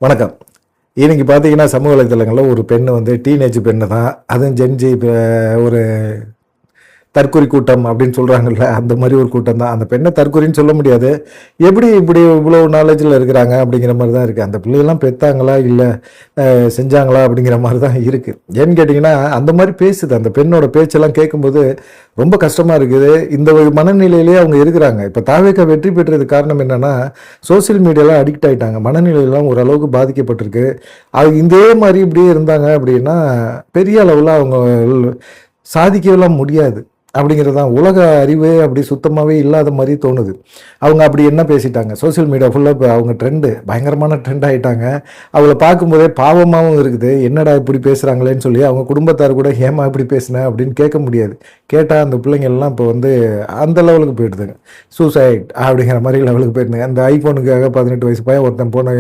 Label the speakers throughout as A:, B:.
A: வணக்கம். இன்னைக்கு பார்த்தீங்கன்னா சமூக வலைதளங்களில் ஒரு பெண்ணு வந்து டீனேஜ் பெண்ணு தான், அதுவும் ஜென்ஜி ஒரு தற்கொலை கூட்டம் அப்படின்னு சொல்கிறாங்கல்ல, அந்த மாதிரி ஒரு கூட்டம் தான். அந்த பெண்ணை தற்கொலைன்னு சொல்ல முடியாது. எப்படி இப்படி இவ்வளோ நாலேஜில் இருக்கிறாங்க அப்படிங்கிற மாதிரி தான் இருக்குது. அந்த பிள்ளைகள்லாம் பெற்றாங்களா இல்லை செஞ்சாங்களா அப்படிங்கிற மாதிரி தான் இருக்குது. ஏன்னு கேட்டிங்கன்னா அந்த மாதிரி பேசுது. அந்த பெண்ணோட பேச்செல்லாம் கேட்கும்போது ரொம்ப கஷ்டமாக இருக்குது. இந்த மனநிலையிலே அவங்க இருக்கிறாங்க. இப்போ தாவேக்கா வெற்றி பெற்றதுக்கு காரணம் என்னென்னா, சோசியல் மீடியாவில் அடிக்ட் ஆகிட்டாங்க. மனநிலையெல்லாம் ஓரளவுக்கு பாதிக்கப்பட்டிருக்கு. அது இதே மாதிரி இப்படியே இருந்தாங்க அப்படின்னா பெரிய அளவில் அவங்க சாதிக்கலாம் முடியாது அப்படிங்கிறது தான். உலக அறிவே அப்படி சுத்தமாகவே இல்லாத மாதிரி தோணுது. அவங்க அப்படி என்ன பேசிட்டாங்க, சோசியல் மீடியா ஃபுல்லாக இப்போ அவங்க பயங்கரமான ட்ரெண்ட் ஆகிட்டாங்க. அவளை பார்க்கும்போதே பாவமாகவும் இருக்குது. என்னடா இப்படி பேசுகிறாங்களேன்னு சொல்லி அவங்க குடும்பத்தார் கூட ஏமா இப்படி பேசினேன் அப்படின்னு கேட்க முடியாது. கேட்டால் அந்த பிள்ளைங்கள்லாம் இப்போ வந்து அந்த லெவலுக்கு போயிடுதுங்க. சூசைட் அப்படிங்கிற மாதிரி லெவலுக்கு போயிடுதுங்க. அந்த ஐஃபோனுக்காக 18 வயசு பையன் ஒருத்தன் போன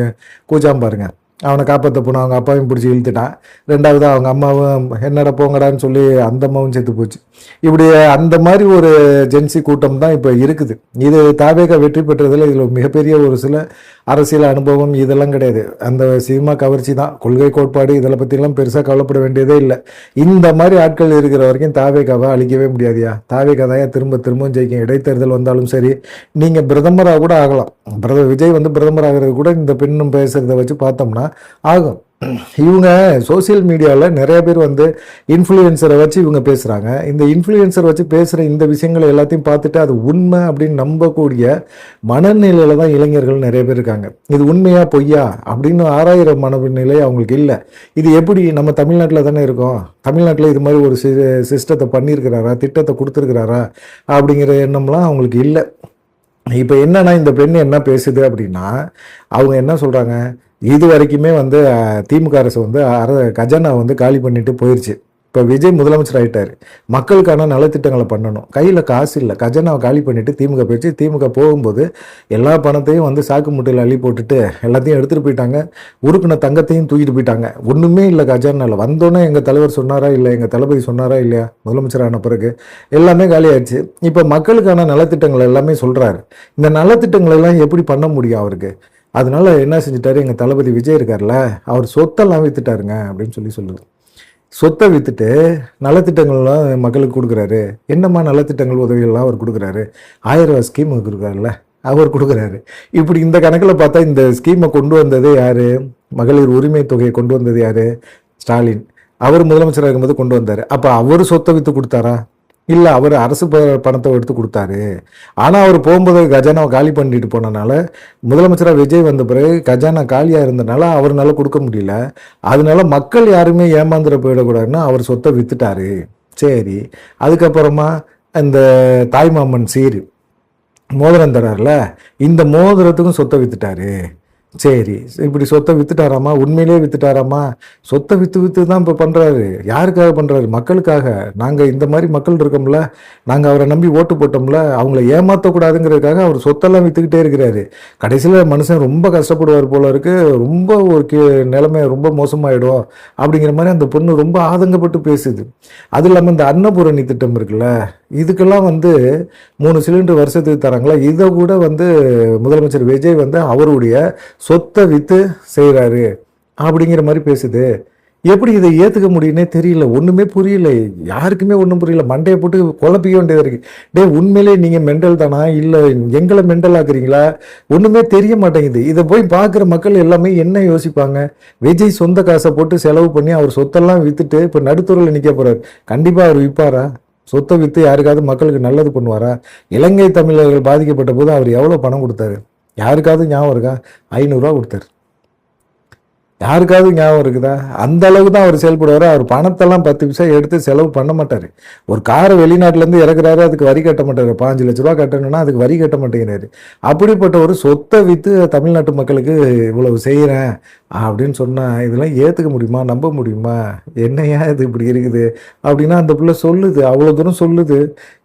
A: கூச்சாம பாருங்க, அவனை காப்பாற்ற போன அவங்க அப்பாவையும் பிடிச்சி இழுத்துட்டான். ரெண்டாவது அவங்க அம்மாவும் என்னடா போங்கடான்னு சொல்லி அந்த அம்மாவும் செத்து போச்சு. இப்படி அந்த மாதிரி ஒரு ஜென்சி கூட்டம் தான் இப்போ இருக்குது. இது தாவேக்கா வெற்றி பெற்றதில் இதில் மிகப்பெரிய ஒரு சில அரசியல் அனுபவம் இதெல்லாம் கிடையாது. அந்த சினிமா கவர்ச்சி தான். கொள்கை கோட்பாடு இதில் பற்றிலாம் பெருசாக கவலைப்பட வேண்டியதே இல்லை. இந்த மாதிரி ஆட்கள் இருக்கிற வரைக்கும் தாவேக்காவை அழிக்கவே முடியாதியா. தாவேக்கா தான் திரும்பவும் ஜெயிக்கும். இடைத்தேர்தல் வந்தாலும் சரி, நீங்கள் பிரதமராக கூட ஆகலாம். விஜய் வந்து பிரதமர் ஆகிறது கூட இந்த பெண்ணும் பேசுகிறத வச்சு பார்த்தோம்னா ஆகும். இவங்க சோசியல் மீடியாவில் நிறைய பேர் வந்து இன்ஃப்ளூயன்சரை வச்சு இவங்க பேசுகிறாங்க. இந்த இன்ஃப்ளூயன்சர் வச்சு பேசுகிற இந்த விஷயங்களை எல்லாத்தையும் பார்த்துட்டு அது உண்மை அப்படின்னு நம்பக்கூடிய மனநிலையில் தான் இளைஞர்கள் நிறைய பேர் இருக்காங்க. இது உண்மையா பொய்யா அப்படின்னு ஆராயிற மனநிலை அவங்களுக்கு இல்லை. இது எப்படி, நம்ம தமிழ்நாட்டில் தானே இருக்கோம், தமிழ்நாட்டில் இது மாதிரி ஒரு சிஸ்டத்தை பண்ணியிருக்கிறாரா, திட்டத்தை கொடுத்துருக்கிறாரா அப்படிங்கிற எண்ணம்லாம் அவங்களுக்கு இல்லை. இப்போ என்னன்னா, இந்த பெண் என்ன பேசுது அப்படின்னா, அவங்க என்ன சொல்கிறாங்க, இது வரைக்குமே வந்து திமுக அரசு வந்து கஜானா வந்து காலி பண்ணிட்டு போயிடுச்சு. இப்போ விஜய் முதலமைச்சர் ஆகிட்டார். மக்களுக்கான நலத்திட்டங்களை பண்ணணும், கையில் காசு இல்லை, கஜானாவை காலி பண்ணிவிட்டு திமுக போயிடுச்சு. திமுக போகும்போது எல்லா பணத்தையும் வந்து சாக்கு முட்டையில் அள்ளி போட்டுட்டு எல்லாத்தையும் எடுத்துகிட்டு போயிட்டாங்க. உருக்குன தங்கத்தையும் தூக்கிட்டு போயிட்டாங்க. ஒன்றுமே இல்லை கஜானாவில். வந்தோன்னே எங்கள் தலைவர் சொன்னாரா இல்லை, எங்கள் தளபதி சொன்னாரா இல்லையா, முதலமைச்சரான பிறகு எல்லாமே காலி ஆயிடுச்சு. இப்போ மக்களுக்கான நலத்திட்டங்கள் எல்லாமே சொல்கிறாரு. இந்த நலத்திட்டங்கள் எல்லாம் எப்படி பண்ண முடியும் அவருக்கு? அதனால என்ன செஞ்சிட்டாரு, எங்கள் தளபதி விஜய் இருக்கார்ல, அவர் சொத்தெல்லாம் வித்துட்டாருங்க அப்படின்னு சொல்லுது. சொத்தை விற்றுட்டு நலத்திட்டங்கள்லாம் மக்களுக்கு கொடுக்குறாரு. என்னம்மா நலத்திட்டங்கள் உதவிகள்லாம் அவர் கொடுக்குறாரு? 1000 ரூபா ஸ்கீம் கொடுக்குறாருல்ல, அவர் கொடுக்குறாரு. இப்படி இந்த கணக்கில் பார்த்தா இந்த ஸ்கீமை கொண்டு வந்ததே யார்? மகளிர் உரிமை தொகையை கொண்டு வந்தது யார்? ஸ்டாலின். அவர் முதலமைச்சராக இருக்கும்போது கொண்டு வந்தார். அப்போ அவர் சொத்தை விற்று கொடுத்தாரா? இல்லை, அவர் அரசு பணத்தை எடுத்து கொடுத்தாரு. ஆனால் அவர் போகும்போது கஜானாவை காலி பண்ணிட்டு போனனால, முதலமைச்சராக விஜய் வந்த பிறகு கஜானா காலியாக இருந்தனால அவர்னால கொடுக்க முடியல. அதனால மக்கள் யாருமே ஏமாந்துட போயிடக்கூடாதுன்னா அவர் சொத்தை வித்துட்டாரு. சரி, அதுக்கப்புறமா இந்த தாய்மாமன் சீர் மோதிரம் தரார்ல, இந்த மோதிரத்துக்கும் சொத்தை வித்துட்டாரு. சரி, இப்படி சொத்தை வித்துட்டாராமா? உண்மையிலே வித்துட்டாராமா? சொத்தை விற்று தான் இப்போ பண்ணுறாரு. யாருக்காக பண்ணுறாரு? மக்களுக்காக. நாங்கள் இந்த மாதிரி மக்கள் இருக்கோம்ல, நாங்கள் அவரை நம்பி ஓட்டு போட்டோம்ல, அவங்கள ஏமாற்றக்கூடாதுங்கிறதுக்காக அவர் சொத்தெல்லாம் விற்றுக்கிட்டே இருக்கிறாரு. கடைசியில் மனுஷன் ரொம்ப கஷ்டப்படுவார் போல இருக்கு. ரொம்ப ஒரு நிலைமை ரொம்ப மோசமாயிடும் அப்படிங்கிற மாதிரி அந்த பொண்ணு ரொம்ப ஆதங்கப்பட்டு பேசுது. அது இல்லாமல் இந்த அன்னபூரணி திட்டம் இருக்குல்ல, இதுக்கெல்லாம் வந்து 3 சிலிண்டர் வருஷத்துக்கு தராங்களா, இதை கூட வந்து முதலமைச்சர் விஜய் வந்து அவருடைய சொத்தை விற்று செய்கிறாரு அப்படிங்கிற மாதிரி பேசுது. எப்படி இதை ஏற்றுக்க முடியும்னே தெரியல. ஒன்றுமே புரியல, யாருக்குமே ஒன்றும் புரியல. மண்டையை போட்டு குழப்பிக்க வேண்டியது இருக்குது. உண்மையிலே நீங்கள் மெண்டல் தானா, இல்லை எங்களை மெண்டல் ஆக்குறீங்களா? ஒன்றுமே தெரிய மாட்டேங்குது. இதை போய் பார்க்குற மக்கள் எல்லாமே என்ன யோசிப்பாங்க? விஜய் சொந்த காசை போட்டு செலவு பண்ணி அவர் சொத்தெல்லாம் விற்றுட்டு இப்போ நடுத்துறையில் நிற்க போகிறார். கண்டிப்பாக அவர் விற்பாரா? சொத்தை விற்று யாருக்காவது மக்களுக்கு நல்லது பண்ணுவாரா? இலங்கை தமிழர்கள் பாதிக்கப்பட்ட போது அவர் எவ்வளோ பணம் கொடுத்தாரு? யாருக்காவது ஞாபகம் இருக்கா? 500 ரூபா கொடுத்தாரு. யாருக்காவது ஞாபகம் இருக்குதா? அந்த அளவுக்கு தான் அவர் செயல்படுவார். அவர் பணத்தெல்லாம் 10 பைசா எடுத்து செலவு பண்ண மாட்டார். ஒரு காரை வெளிநாட்டிலேருந்து இறக்குறாரு, அதுக்கு வரி கட்ட மாட்டார். 5 லட்ச ரூபா கட்டணும்னா அதுக்கு வரி கட்ட மாட்டேங்கிறாரு. அப்படிப்பட்ட ஒரு சொத்தை விற்று தமிழ்நாட்டு மக்களுக்கு இவ்வளவு செய்கிறேன் அப்படின்னு சொன்னால் இதெல்லாம் ஏற்றுக்க முடியுமா? நம்ப முடியுமா? என்னையா இது இப்படி இருக்குது அப்படின்னா அந்த பிள்ளை சொல்லுது, அவ்வளோ தூரம் சொல்லுது.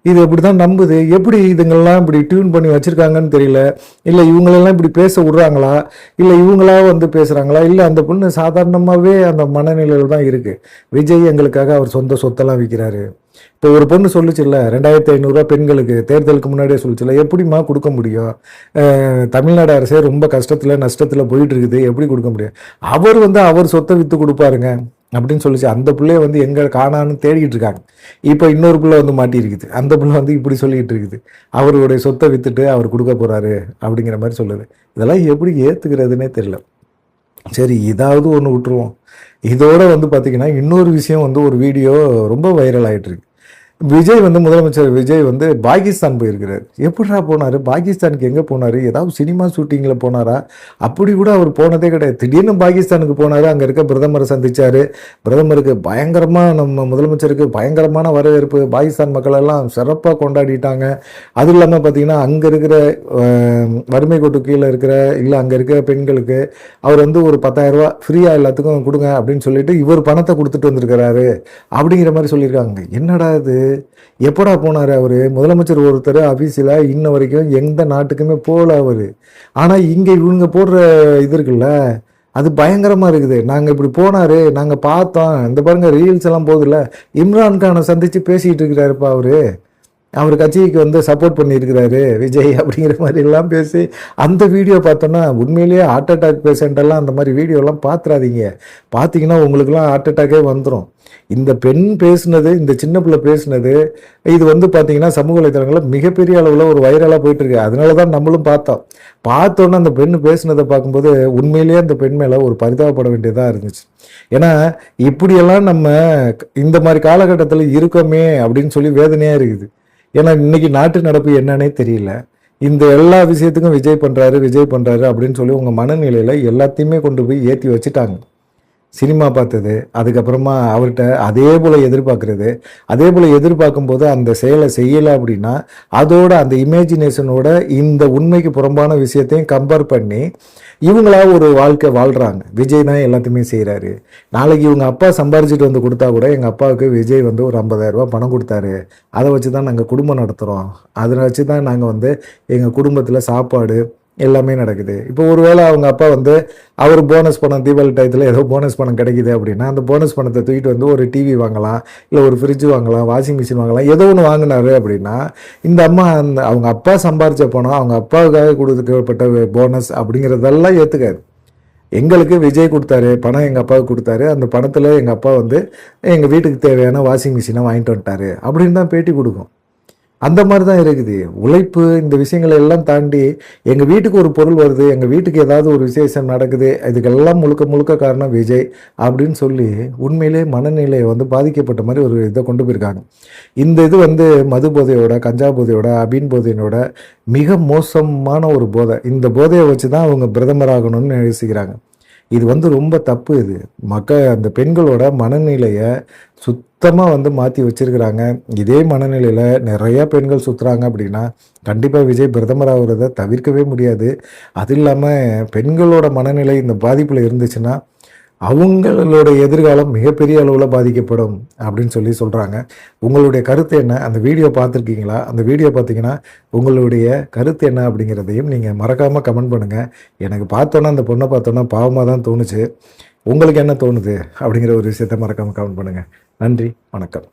A: இது எப்படி தான் நம்புது? எப்படி இதுங்கெல்லாம் இப்படி டியூன் பண்ணி வச்சுருக்காங்கன்னு தெரியல. இல்லை இவங்களெல்லாம் இப்படி பேச விட்றாங்களா, இல்லை இவங்களா வந்து பேசுகிறாங்களா, இல்லை அந்த பொண்ணு சாதாரணமாகவே அந்த மனநிலையில் தான் இருக்குது. விஜய் எங்களுக்காக அவர் சொந்த சொத்தெல்லாம் விற்கிறாரு, இப்போ ஒரு பொண்ணு சொல்லுச்சுல்ல 2500 பெண்களுக்கு தேர்தலுக்கு முன்னாடியே சொல்லுச்சுல்ல, எப்படிம்மா கொடுக்க முடியும்? தமிழ்நாடு அரசே ரொம்ப கஷ்டத்தில் நஷ்டத்தில் போயிட்டு இருக்குது, எப்படி கொடுக்க முடியும்? அவர் வந்து அவர் சொத்தை விற்று கொடுப்பாருங்க அப்படின்னு சொல்லிச்சு. அந்த பிள்ளைய வந்து எங்கே காணான்னு தேடிக்கிட்டு இருக்காங்க. இப்போ இன்னொரு பிள்ளை வந்து மாட்டியிருக்குது. அந்த பிள்ளை வந்து இப்படி சொல்லிக்கிட்டு இருக்குது, அவருடைய சொத்தை விற்றுட்டு அவர் கொடுக்க போகிறாரு அப்படிங்கிற மாதிரி சொல்லுது. இதெல்லாம் எப்படி ஏற்றுக்கிறதுனே தெரியல. சரி, இதாவது ஒன்று விட்டுருவோம். இதோட வந்து பார்த்திங்கன்னா இன்னொரு விஷயம் வந்து ஒரு வீடியோ ரொம்ப வைரல் ஆகிட்டு இருக்கு. விஜய் வந்து முதலமைச்சர் விஜய் வந்து பாகிஸ்தான் போயிருக்கிறார். எப்படிடா போனார்? பாகிஸ்தானுக்கு எங்கே போனார்? ஏதாவது சினிமா ஷூட்டிங்கில் போனாரா? அப்படி கூட அவர் போனதே கிடையாது. திடீர்னு பாகிஸ்தானுக்கு போனார். அங்கே இருக்க பிரதமரை சந்தித்தார். பிரதமருக்கு பயங்கரமாக, நம்ம முதலமைச்சருக்கு பயங்கரமான வரவேற்பு. பாகிஸ்தான் மக்கள் எல்லாம் சிறப்பாக கொண்டாடிட்டாங்க. அதுவும் இல்லாமல் பார்த்திங்கன்னா அங்கே இருக்கிற வறுமை கோட்டு கீழே இருக்கிற இல்லை அங்கே இருக்கிற பெண்களுக்கு அவர் வந்து ஒரு 10,000 ரூபா ஃப்ரீயாக எல்லாத்துக்கும் கொடுங்க அப்படின்னு சொல்லிட்டு இவர் பணத்தை கொடுத்துட்டு வந்திருக்கிறாரு அப்படிங்கிற மாதிரி சொல்லியிருக்காங்க. என்னடா இது? எப்படா போனார் அவர்? முதலமைச்சர் ஒருத்தர் ஆஃபீஸில் இன்ன வரைக்கும் எந்த நாட்டுக்குமே போகல அவர். ஆனால் இங்கே இவங்க போடுற இது இருக்குல்ல, அது பயங்கரமாக இருக்குது. நாங்கள் இப்படி போனார், நாங்கள் பார்த்தோம், இந்த பாருங்கள் ரீல்ஸ் எல்லாம் போதில்ல, இம்ரான்கானை சந்தித்து பேசிகிட்டு இருக்கிறாருப்பா அவர் கட்சிக்கு வந்து சப்போர்ட் பண்ணியிருக்கிறாரு விஜய் அப்படிங்கிற மாதிரி எல்லாம் பேசி அந்த வீடியோ பார்த்தோன்னா உண்மையிலேயே ஹார்ட் அட்டாக் பேஷண்ட்டெல்லாம் அந்த மாதிரி வீடியோலாம் பார்த்துறாதீங்க. பார்த்தீங்கன்னா உங்களுக்குலாம் ஹார்ட் அட்டாக்கே வந்துடும். இந்த பெண் பேசுனது, இந்த சின்ன பிள்ளை பேசுனது, இது வந்து பார்த்தீங்கன்னா சமூக வலைதளங்களில் மிகப்பெரிய அளவில் ஒரு வைரலாக போயிட்டுருக்கு. அதனால தான் நம்மளும் பார்த்தோன்னே அந்த பெண் பேசுனதை பார்க்கும்போது உண்மையிலேயே அந்த பெண் மேலே ஒரு பரிதாபப்பட வேண்டியதாக இருந்துச்சு. ஏன்னா இப்படியெல்லாம் நம்ம இந்த மாதிரி காலகட்டத்தில் இருக்கோமே அப்படின்னு சொல்லி வேதனையாக இருக்குது. ஏன்னா இன்னைக்கு நாட்டு நடப்பு என்னன்னே தெரியல. இந்த எல்லா விஷயத்துக்கும் விஜய் பண்ணுறாரு அப்படின்னு சொல்லி உங்கள் மனநிலையில் எல்லாத்தையுமே கொண்டு போய் ஏற்றி வச்சுட்டாங்க. சினிமா பார்த்தது, அதுக்கப்புறமா அவர்கிட்ட அதே போல் எதிர்பார்க்கும்போது அந்த செயலை செய்யலை அப்படின்னா அதோட அந்த இமேஜினேஷனோட இந்த உண்மைக்கு புறம்பான விஷயத்தையும் கம்பேர் பண்ணி இவங்களா ஒரு வாழ்க்கை வாழ்கிறாங்க. விஜய் தான் எல்லாத்தையுமே செய்கிறாரு. நாளைக்கு இவங்க அப்பா சம்பாரிச்சிட்டு வந்து கொடுத்தா கூட எங்கள் அப்பாவுக்கு விஜய் வந்து ஒரு 50,000 ரூபா பணம் கொடுத்தாரு, அதை வச்சு தான் நாங்கள் குடும்பம் நடத்துகிறோம், அதை வச்சு தான் நாங்கள் வந்து எங்கள் குடும்பத்தில் சாப்பாடு எல்லாமே நடக்குது. இப்போ ஒருவேளை அவங்க அப்பா வந்து அவர் போனஸ் பணம், தீபாவளி டயத்தில் ஏதோ போனஸ் பணம் கிடைக்குது அப்படின்னா அந்த போனஸ் பணத்தை தூக்கிட்டு வந்து ஒரு டிவி வாங்கலாம், இல்லை ஒரு ஃப்ரிட்ஜ் வாங்கலாம், வாஷிங் மிஷின் வாங்கலாம், ஏதோ ஒன்று வாங்கினாரு அப்படின்னா இந்த அம்மா அவங்க அப்பா சம்பாரித்த பணம், அவங்க அப்பாவுக்காக கொடுக்கப்பட்ட போனஸ் அப்படிங்கிறதெல்லாம் ஏற்றுக்காது. எங்களுக்கு விஜய் கொடுத்தாரு பணம், எங்கள் அப்பாவுக்கு கொடுத்தாரு, அந்த பணத்தில் எங்கள் அப்பா வந்து எங்கள் வீட்டுக்கு தேவையான வாஷிங் மிஷினை வாங்கிட்டு வந்துட்டாரு அப்படின்னு தான் பேட்டி கொடுக்கும். அந்த மாதிரி தான் இருக்குது உழைப்பு. இந்த விஷயங்களை எல்லாம் தாண்டி எங்கள் வீட்டுக்கு ஒரு பொருள் வருது, எங்கள் வீட்டுக்கு ஏதாவது ஒரு விசேஷம் நடக்குது, இதுக்கெல்லாம் முழுக்க காரணம் விஜய் அப்படின்னு சொல்லி உண்மையிலே மனநிலை வந்து பாதிக்கப்பட்ட மாதிரி ஒரு இதை கொண்டு போயிருக்காங்க. இந்த இது வந்து மது போதையோட, கஞ்சா போதையோட, அபீன் போதையோட மிக மோசமான ஒரு போதை. இந்த போதையை வச்சு தான் அவங்க பிரதமர் ஆகணும்னு யோசிக்கிறாங்க. இது வந்து ரொம்ப தப்பு. இது அந்த பெண்களோட மனநிலையை சுத்தமாக வந்து மாற்றி வச்சிருக்கிறாங்க. இதே மனநிலையில் நிறையா பெண்கள் சுற்றுறாங்க அப்படின்னா கண்டிப்பாக விஜய் பிரதமர் ஆகிறத தவிர்க்கவே முடியாது. அது இல்லாமல் பெண்களோட மனநிலை இந்த பாதிப்பில் இருந்துச்சுன்னா அவங்களோட எதிர்காலம் மிகப்பெரிய அளவில் பாதிக்கப்படும் அப்படின்னு சொல்லி சொல்கிறாங்க. உங்களுடைய கருத்து என்ன? அந்த வீடியோ பார்த்துருக்கீங்களா? அந்த வீடியோ பார்த்தீங்கன்னா உங்களுடைய கருத்து என்ன அப்படிங்கிறதையும் நீங்கள் மறக்காமல் கமெண்ட் பண்ணுங்கள். எனக்கு பார்த்தோன்னா அந்த பொண்ணை பார்த்தோன்னா பாவமாக தான் தோணுச்சு. உங்களுக்கு என்ன தோணுது அப்படிங்கிற ஒரு விஷயத்தை மறக்காமல் கமெண்ட் பண்ணுங்கள். நன்றி, வணக்கம்.